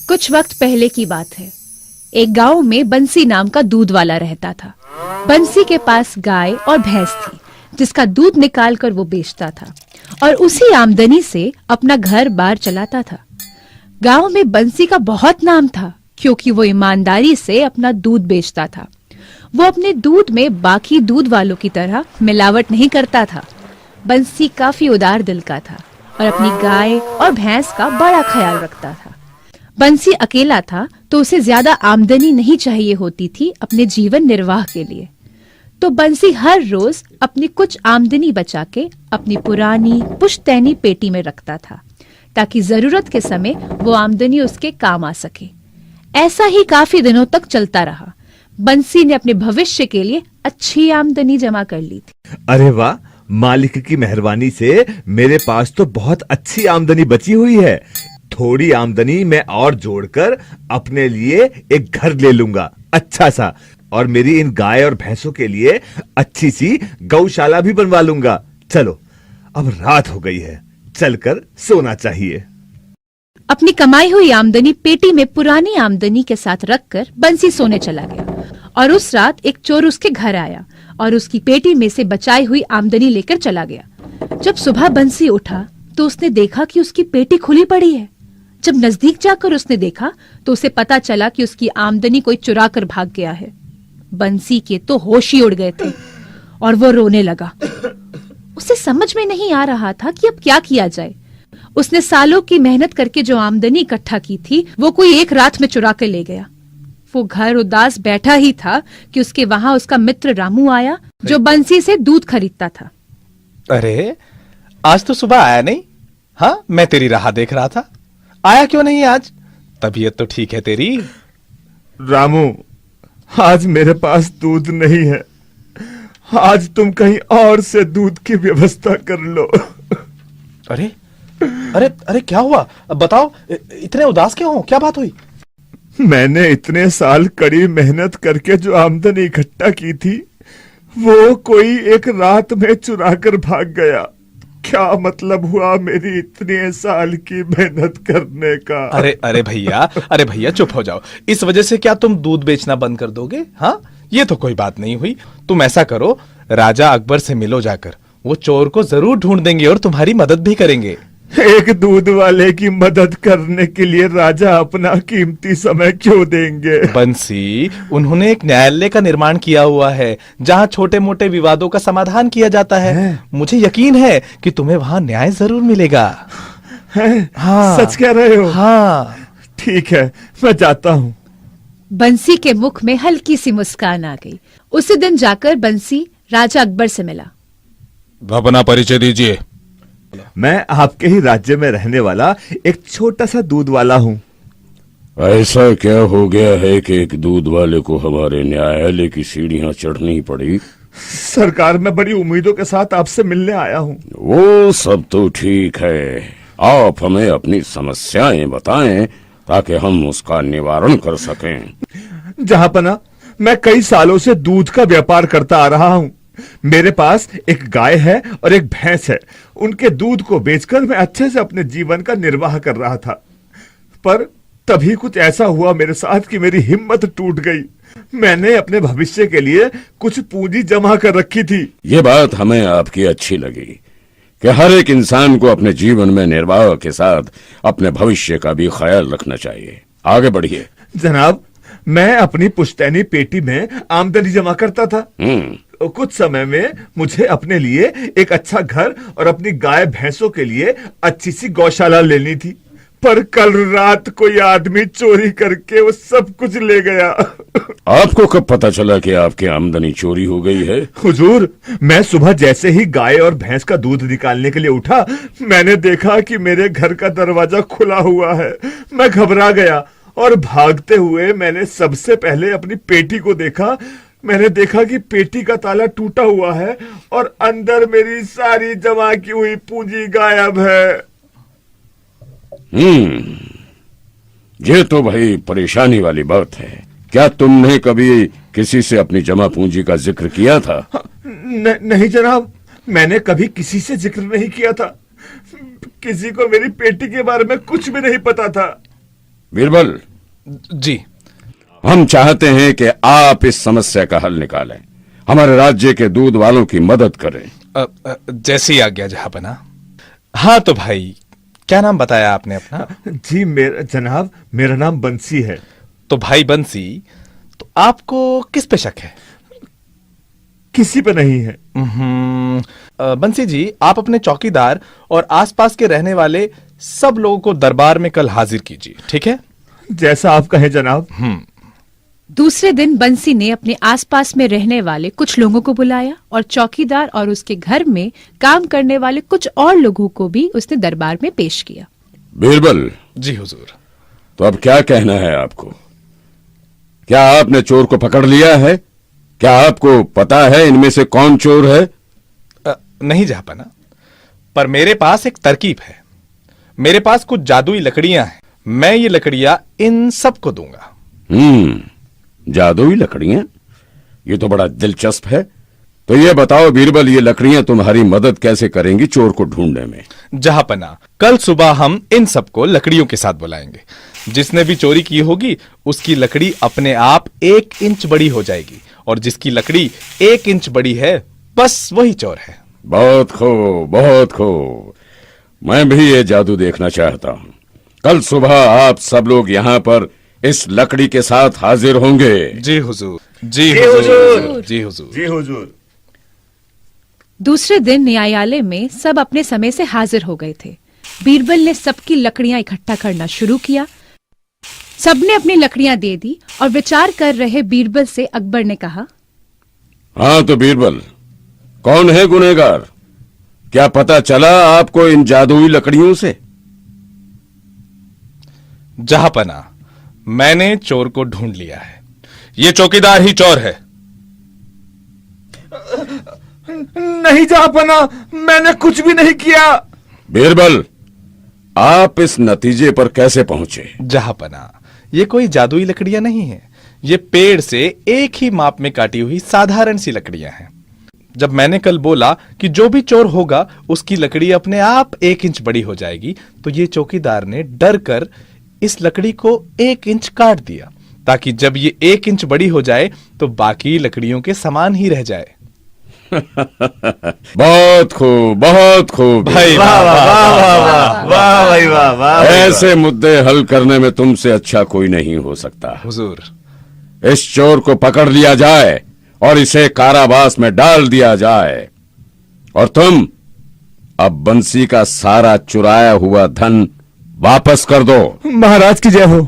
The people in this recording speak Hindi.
कुछ वक्त पहले की बात है। एक गांव में बंसी नाम का दूध वाला रहता था। बंसी के पास गाय और भैंस थी, जिसका दूध निकालकर वो बेचता था और उसी आमदनी से अपना घर बार चलाता था। गांव में बंसी का बहुत नाम था, क्योंकि वो ईमानदारी से अपना दूध बेचता था। वो अपने दूध में बाकी दूध वालों की तरह मिलावट नहीं करता था। बंसी काफी उदार दिल का था और अपनी गाय और भैंस का बड़ा ख्याल रखता था। बंसी अकेला था, तो उसे ज्यादा आमदनी नहीं चाहिए होती थी अपने जीवन निर्वाह के लिए। तो बंसी हर रोज अपनी कुछ आमदनी बचा के अपनी पुरानी पुश्तैनी पेटी में रखता था, ताकि जरूरत के समय वो आमदनी उसके काम आ सके। ऐसा ही काफी दिनों तक चलता रहा। बंसी ने अपने भविष्य के लिए अच्छी आमदनी जमा कर ली थी। अरे वाह, मालिक की मेहरबानी से मेरे पास तो बहुत अच्छी आमदनी बची हुई है। थोड़ी आमदनी मैं और जोड़कर अपने लिए एक घर ले लूंगा अच्छा सा, और मेरी इन गाय और भैंसों के लिए अच्छी सी गौशाला भी बनवा लूंगा। चलो, अब रात हो गई है, चलकर सोना चाहिए। अपनी कमाई हुई आमदनी पेटी में पुरानी आमदनी के साथ रखकर बंसी सोने चला गया। और उस रात एक चोर उसके घर आया और उसकी पेटी में से बचाई हुई आमदनी लेकर चला गया। जब सुबह बंसी उठा तो उसने देखा कि उसकी पेटी खुली पड़ी है। जब नजदीक जाकर उसने देखा तो उसे पता चला कि उसकी आमदनी कोई चुरा कर भाग गया है। बंसी के तो होश ही उड़ गए थे और वो रोने लगा। उसे समझ में नहीं आ रहा था कि अब क्या किया जाए। उसने सालों की मेहनत करके जो आमदनी इकट्ठा की थी, वो कोई एक रात में चुरा कर ले गया। वो घर उदास बैठा ही था कि उसके वहां उसका मित्र रामू आया, जो बंसी से दूध खरीदता था। अरे, आज तो सुबह आया नहीं? हाँ, मैं तेरी राह देख रहा था। आया क्यों नहीं आज? तबीयत तो ठीक है तेरी? रामू, आज मेरे पास दूध नहीं है। आज तुम कहीं और से दूध की व्यवस्था कर लो। अरे अरे अरे, क्या हुआ? बताओ, इतने उदास क्यों हो? क्या बात हुई? मैंने इतने साल कड़ी मेहनत करके जो आमदनी इकट्ठा की थी, वो कोई एक रात में चुरा कर भाग गया। क्या मतलब हुआ मेरी इतने साल की मेहनत करने का? अरे भैया चुप हो जाओ। इस वजह से क्या तुम दूध बेचना बंद कर दोगे? हाँ, ये तो कोई बात नहीं हुई। तुम ऐसा करो, राजा अकबर से मिलो जाकर। वो चोर को जरूर ढूंढ देंगे और तुम्हारी मदद भी करेंगे। एक दूध वाले की मदद करने के लिए राजा अपना कीमती समय क्यों देंगे? बंसी, उन्होंने एक न्यायालय का निर्माण किया हुआ है, जहाँ छोटे मोटे विवादों का समाधान किया जाता है। मुझे यकीन है कि तुम्हें वहाँ न्याय जरूर मिलेगा। हाँ, सच कह रहे हो? हाँ, ठीक है, मैं जाता हूँ। बंसी के मुख में हल्की सी मुस्कान आ गई। उसी दिन जाकर बंसी राजा अकबर से मिला। अपना परिचय दीजिए। मैं आपके ही राज्य में रहने वाला एक छोटा सा दूध वाला हूँ। ऐसा क्या हो गया है कि एक दूध वाले को हमारे न्यायालय की सीढ़ियां चढ़नी पड़ी? सरकार, मैं बड़ी उम्मीदों के साथ आपसे मिलने आया हूँ। वो सब तो ठीक है, आप हमें अपनी समस्याएं बताएं ताकि हम उसका निवारण कर सकें। जहांपना, मैं कई सालों से दूध का व्यापार करता आ रहा हूँ। मेरे पास एक गाय है और एक भैंस है। उनके दूध को बेचकर मैं अच्छे से अपने जीवन का निर्वाह कर रहा था, पर तभी कुछ ऐसा हुआ मेरे साथ कि मेरी हिम्मत टूट गई। मैंने अपने भविष्य के लिए कुछ पूंजी जमा कर रखी थी। ये बात हमें आपकी अच्छी लगी कि हर एक इंसान को अपने जीवन में निर्वाह के साथ अपने भविष्य का भी ख्याल रखना चाहिए। आगे बढ़िए। जनाब, मैं अपनी पुश्तैनी पेटी में आमदनी जमा करता था। कुछ समय में मुझे अपने लिए एक अच्छा घर और अपनी गाय भैंसों के लिए अच्छी सी गौशाला लेनी थी, पर कल रात कोई आदमी चोरी करके वो सब कुछ ले गया। आपको कब पता चला कि आपकी आमदनी चोरी हो गई है? हुजूर, मैं सुबह जैसे ही गाय और भैंस का दूध निकालने के लिए उठा, मैंने देखा कि मेरे घर का दरवाजा खुला हुआ है। मैं घबरा गया और भागते हुए मैंने सबसे पहले अपनी पेटी को देखा। मैंने देखा कि पेटी का ताला टूटा हुआ है और अंदर मेरी सारी जमा की हुई पूंजी गायब है। ये तो भाई परेशानी वाली बात है। क्या तुमने कभी किसी से अपनी जमा पूंजी का जिक्र किया था? नहीं जनाब, मैंने कभी किसी से जिक्र नहीं किया था। किसी को मेरी पेटी के बारे में कुछ भी नहीं पता था। बीरबल, जी। हम चाहते हैं कि आप इस समस्या का हल निकालें, हमारे राज्य के दूध वालों की मदद करें। जैसी आज्ञा जहांपना। हाँ तो भाई, क्या नाम बताया आपने अपना? जी जनाब, मेरा नाम बंसी है। तो भाई बंसी, तो आपको किस पे शक है? किसी पे नहीं है। बंसी जी, आप अपने चौकीदार और आसपास के रहने वाले सब लोगों को दरबार में कल हाजिर कीजिए, ठीक है? जैसा आप कहें जनाब। दूसरे दिन बंसी ने अपने आसपास में रहने वाले कुछ लोगों को बुलाया और चौकीदार और उसके घर में काम करने वाले कुछ और लोगों को भी उसने दरबार में पेश किया। बीरबल, जी हुजूर। तो अब क्या कहना है आपको? क्या आपने चोर को पकड़ लिया है? क्या आपको पता है इनमें से कौन चोर है? नहीं जहांपना, पर मेरे पास एक तरकीब है। मेरे पास कुछ जादुई लकड़ियां हैं। मैं ये लकड़ियां इन सबको दूंगा। जादुई लकड़ियां? ये तो बड़ा दिलचस्प है। तो ये बताओ बीरबल, ये लकड़ियां तुम्हारी मदद कैसे करेंगी चोर को ढूंढने में? जहांपना, कल सुबह हम इन सबको लकड़ियों के साथ बुलाएंगे। जिसने भी चोरी की होगी उसकी लकड़ी अपने आप 1 इंच बड़ी हो जाएगी, और जिसकी लकड़ी 1 इंच बड़ी है बस वही चोर है। बहुत खूब, बहुत खूब। मैं भी ये जादू देखना चाहता हूं। कल सुबह आप सब लोग यहाँ पर इस लकड़ी के साथ हाजिर होंगे। जी हुजूर। जी जी हुजूर। हुजूर। जी हुजूर। जी हुजूर। दूसरे दिन न्यायालय में सब अपने समय से हाजिर हो गए थे। बीरबल ने सबकी लकड़ियां इकट्ठा करना शुरू किया। सबने अपनी लकड़ियां दे दी और विचार कर रहे बीरबल से अकबर ने कहा, हाँ तो बीरबल, कौन है गुनहगार? क्या पता चला आपको इन जादुई लकड़ियों से? जहांपना, मैंने चोर को ढूंढ लिया है। ये चौकीदार ही चोर है। नहीं जहांपना, मैंने कुछ भी नहीं किया। बीरबल, आप इस नतीजे पर कैसे पहुंचे? जहांपना, ये कोई जादुई लकड़ियां नहीं है। ये पेड़ से एक ही माप में काटी हुई साधारण सी लकड़ियां हैं। जब मैंने कल बोला कि जो भी चोर होगा उसकी लकड़ी अपने आप 1 इंच बड़ी हो जाएगी, तो ये चौकीदार ने डर कर इस लकड़ी को 1 इंच काट दिया, ताकि जब ये 1 इंच बड़ी हो जाए तो बाकी लकड़ियों के समान ही रह जाए। बहुत खूब, बहुत खूब। भाई वाह वाह वाह वाह वाह वाह भाई वाह वाह। ऐसे मुद्दे हल करने में तुमसे अच्छा कोई नहीं हो सकता। हुजूर। इस चोर को पकड़ लिया जाए और इसे कारावास में डाल दिया जाए, और तुम अब बंसी का सारा चुराया हुआ धन वापस कर दो। महाराज की जय हो।